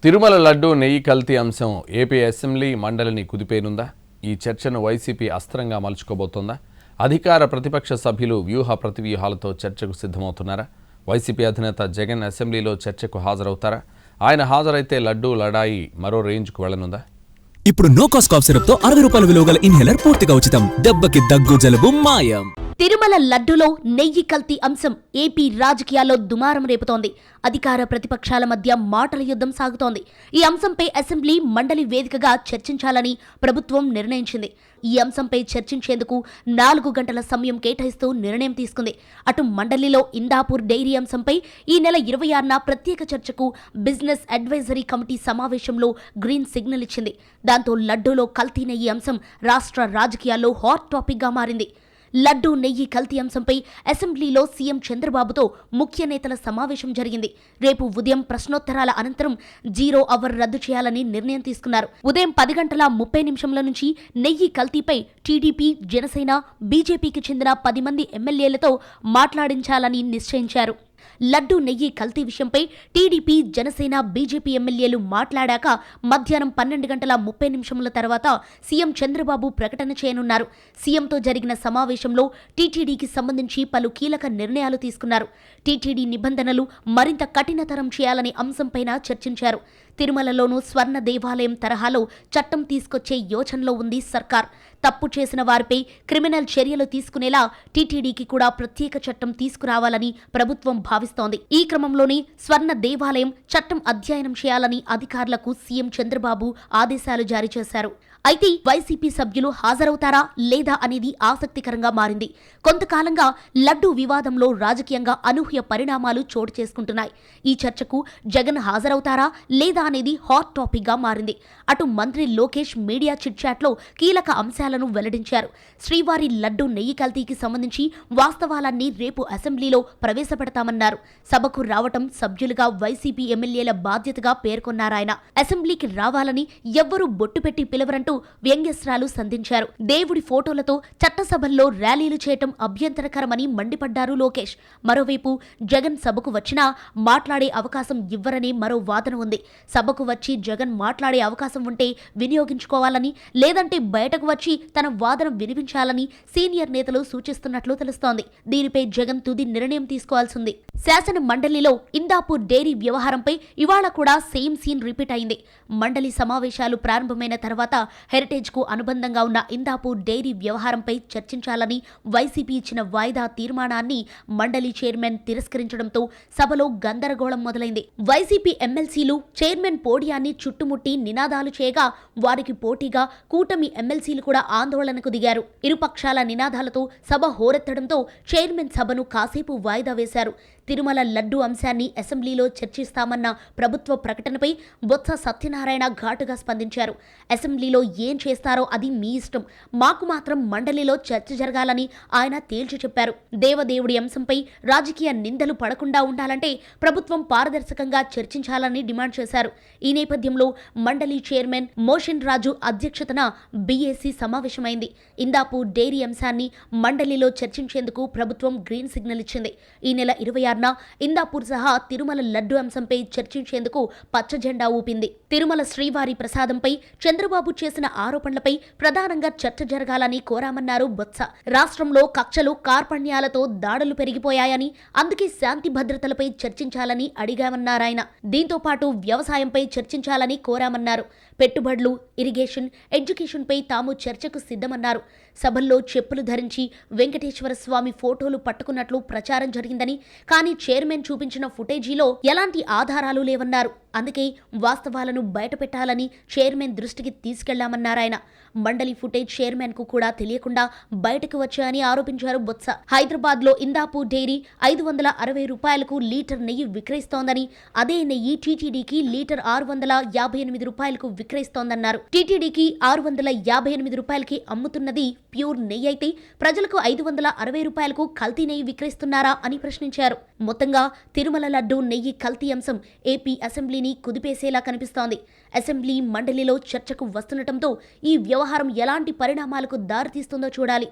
తిరుమల లడ్డు నెయ్యి కల్తీ అంశం ఏపీ అసెంబ్లీ మండలిని కుదిపేనుందా? ఈ చర్చను వైసీపీ అస్త్రంగా మలుచుకోబోతోందా? అధికార ప్రతిపక్ష సభ్యులు వ్యూహ ప్రతివ్యూహాలతో చర్చకు సిద్ధమవుతున్నారా? వైసీపీ అధినేత జగన్ అసెంబ్లీలో చర్చకు హాజరవుతారా? ఆయన హాజరైతే లడ్డు లడాయి మరో రేంజ్కు వెళ్లనుందా? ఇప్పుడు నో కాస్ట్ కాఫ్ సిరప్ తో 60 రూపాయల విలువ గల ఇన్హేలర్ పూర్తిగా ఉచితం. దెబ్బకి దగ్గు జలుబు మాయం. తిరుమల లడ్డులో నెయ్యి కల్తీ అంశం ఏపీ రాజకీయాల్లో దుమారం రేపుతోంది. అధికార ప్రతిపక్షాల మధ్య మాటల యుద్ధం సాగుతోంది. ఈ అంశంపై అసెంబ్లీ మండలి వేదికగా చర్చించాలని ప్రభుత్వం నిర్ణయించింది. ఈ అంశంపై చర్చించేందుకు 4 గంటల సమయం కేటాయిస్తూ నిర్ణయం తీసుకుంది. అటు మండలిలో ఇందాపూర్ డైరీ అంశంపై ఈ నెల 26న ప్రత్యేక చర్చకు బిజినెస్ అడ్వైజరీ కమిటీ సమావేశంలో గ్రీన్ సిగ్నల్ ఇచ్చింది. దాంతో లడ్డూలో కల్తీ నెయ్యి అంశం రాష్ట్ర రాజకీయాల్లో హాట్ టాపిక్గా మారింది. లడ్డూ నెయ్యి కల్తీ అంశంపై అసెంబ్లీలో సీఎం చంద్రబాబుతో ముఖ్య నేతల సమావేశం జరిగింది. రేపు ఉదయం ప్రశ్నోత్తరాల అనంతరం 0 అవర్ రద్దు చేయాలని నిర్ణయం తీసుకున్నారు. ఉదయం 10:30 నుంచి నెయ్యి కల్తీపై టీడీపీ, జనసేన, బీజేపీకి చెందిన 10 మంది ఎమ్మెల్యేలతో మాట్లాడించాలని నిశ్చయించారు. లడ్డూ నెయ్యి కల్తీ విషయంపై టీడీపీ, జనసేన, బీజేపీ ఎమ్మెల్యేలు మాట్లాడాక మధ్యాహ్నం 12:30 తర్వాత సీఎం చంద్రబాబు ప్రకటన చేయనున్నారు. సీఎంతో జరిగిన సమావేశంలో టీటీడీకి సంబంధించి పలు కీలక నిర్ణయాలు తీసుకున్నారు. టీటీడీ నిబంధనలు మరింత కఠినతరం చేయాలనే అంశంపైన చర్చించారు. తిరుమలలోనూ స్వర్ణ దేవాలయం తరహాలో చట్టం తీసుకొచ్చే యోచనలో ఉంది సర్కార్. తప్పు చేసిన వారిపై క్రిమినల్ చర్యలు తీసుకునేలా టీటీడీకి కూడా ప్రత్యేక చట్టం తీసుకురావాలని ప్రభుత్వం భావిస్తోంది. ఈ క్రమంలోనే స్వర్ణ దేవాలయం చట్టం అధ్యయనం చేయాలని అధికారులకు సీఎం చంద్రబాబు ఆదేశాలు జారీ చేశారు. అయితే వైసీపీ సభ్యులు హాజరవుతారా లేదా అనేది ఆసక్తికరంగా మారింది. కొంతకాలంగా లడ్డూ వివాదంలో రాజకీయంగా అనూహ్య పరిణామాలు చోటు చేసుకుంటున్నాయి. ఈ చర్చకు జగన్ హాజరవుతారా లేదా అనేది హాట్ టాపిక్ గా మారింది. అటు మంత్రి లోకేష్ మీడియా చిట్ చాట్లో కీలక అంశాలను వెల్లడించారు. శ్రీవారి లడ్డూ నెయ్యి కల్తీకి సంబంధించి వాస్తవాలన్నీ రేపు అసెంబ్లీలో ప్రవేశపెడతామన్నారు. సభకు రావటం సభ్యులుగా వైసీపీ ఎమ్మెల్యేల బాధ్యతగా పేర్కొన్నారాయన. అసెంబ్లీకి రావాలని ఎవ్వరూ బొట్టు పెట్టి పిలవరంటూ వ్యంగ్యస్త్రాలు సంధించారు. దేవుడి ఫోటోలతో చట్టసభల్లో ర్యాలీలు చేయటం అభ్యంతరకరమని మండిపడ్డారు లోకేష్. మరోవైపు జగన్ సభకు వచ్చినా మాట్లాడే అవకాశం ఇవ్వరనే మరో వాదన ఉంది. సభకు వచ్చి జగన్ మాట్లాడే అవకాశం ఉంటే వినియోగించుకోవాలని, లేదంటే బయటకు వచ్చి తన వాదన వినిపించాలని సీనియర్ నేతలు సూచిస్తున్నట్లు తెలుస్తోంది. దీనిపై జగన్ తుది నిర్ణయం తీసుకోవాల్సింది. శాసన మండలిలో ఇందాపూర్ డైరీ వ్యవహారంపై ఇవాళ కూడా సేమ్ సీన్ రిపీట్ అయింది. మండలి సమావేశాలు ప్రారంభమైన తర్వాత హెరిటేజ్ కు అనుబంధంగా ఉన్న ఇందాపూర్ డైరీ వ్యవహారంపై చర్చించాలని వైసీపీ ఇచ్చిన వాయిదా తీర్మానాన్ని మండలి చైర్మన్ తిరస్కరించడంతో సభలో గందరగోళం మొదలైంది. వైసీపీ ఎమ్మెల్సీలు చైర్మన్ పోడియాన్ని చుట్టుముట్టి నినాదాలు చేయగా వారికి పోటీగా కూటమి ఎమ్మెల్సీలు కూడా ఆందోళనకు దిగారు. ఇరుపక్షాల నినాదాలతో సభ హోరెత్తడంతో చైర్మన్ సభను కాసేపు వాయిదా వేశారు. తిరుమల లడ్డు అంశాన్ని అసెంబ్లీలో చర్చిస్తామన్న ప్రభుత్వ ప్రకటనపై బొత్స సత్యనారాయణ ఘాటుగా స్పందించారు. అసెంబ్లీలో ఏం చేస్తారో అది మీ ఇష్టం, మాకు మాత్రం మండలిలో చర్చ జరగాలని ఆయన తేల్చి చెప్పారు. దేవదేవుడి అంశంపై రాజకీయ నిందలు పడకుండా ఉండాలంటే ప్రభుత్వం పారదర్శకంగా చర్చించాలని డిమాండ్ చేశారు. ఈ నేపథ్యంలో మండలి చైర్మన్ మోషన్ రాజు అధ్యక్షతన బీఏసీ సమావేశమైంది. ఇందాపూర్ డైరీ అంశాన్ని మండలిలో చర్చించేందుకు ప్రభుత్వం గ్రీన్ సిగ్నల్ ఇచ్చింది. ఈ నెల 26న ఇందాపూర్ సహా తిరుమల లడ్డు అంశంపై చర్చించేందుకు పచ్చ జెండా ఊపింది. తిరుమల శ్రీవారి ప్రసాదంపై చంద్రబాబు చేసిన ఆరోపణలపై ప్రధానంగా చర్చ జరగాలని కోరామన్నారు బొత్స. రాష్ట్రంలో కక్షలు, కార్పణ్యాలతో దాడులు పెరిగిపోయాయని, అందుకే శాంతి భద్రతలపై చర్చించాలని అడిగామన్నారాయన. దీంతో పాటు వ్యవసాయంపై చర్చించాలని కోరామన్నారు. పెట్టుబడులు, ఇరిగేషన్, ఎడ్యుకేషన్పై తాము చర్చకు సిద్ధమన్నారు. సభల్లో చెప్పులు ధరించి వెంకటేశ్వర స్వామి ఫోటోలు పట్టుకున్నట్లు ప్రచారం జరిగిందని, కానీ చైర్మన్ చూపించిన ఫుటేజీలో ఎలాంటి ఆధారాలు లేవన్నారు. అందుకే వాస్తవాలను బయటపెట్టాలని చైర్మన్ దృష్టికి తీసుకెళ్లామన్నారాయన. మండలి ఫుటేజ్ చైర్మన్ కు కూడా తెలియకుండా బయటకు వచ్చాయని ఆరోపించారు బొత్స. హైదరాబాద్ లో ఇందాపూర్ డైరీ 560 రూపాయలకు లీటర్ నెయ్యి విక్రయిస్తోందని, అదే నెయ్యి టీటీడీకి లీటర్ 658 రూపాయలకు విక్రయిస్తోందన్నారు. టీటీడీకి 658 రూపాయలకి అమ్ముతున్నది ప్యూర్ నెయ్యి అయితే ప్రజలకు 560 రూపాయలకు కల్తీ నెయ్యి విక్రయిస్తున్నారా అని ప్రశ్నించారు. మొత్తంగా తిరుమల లడ్డు నెయ్యి కల్తీ అంశం ఏపీ అసెంబ్లీని కుదిపేసేలా కనిపిస్తోంది. అసెంబ్లీ మండలిలో చర్చకు వస్తుండటంతో ఈ వ్యవహారం ఎలాంటి పరిణామాలకు దారితీస్తుందో చూడాలి.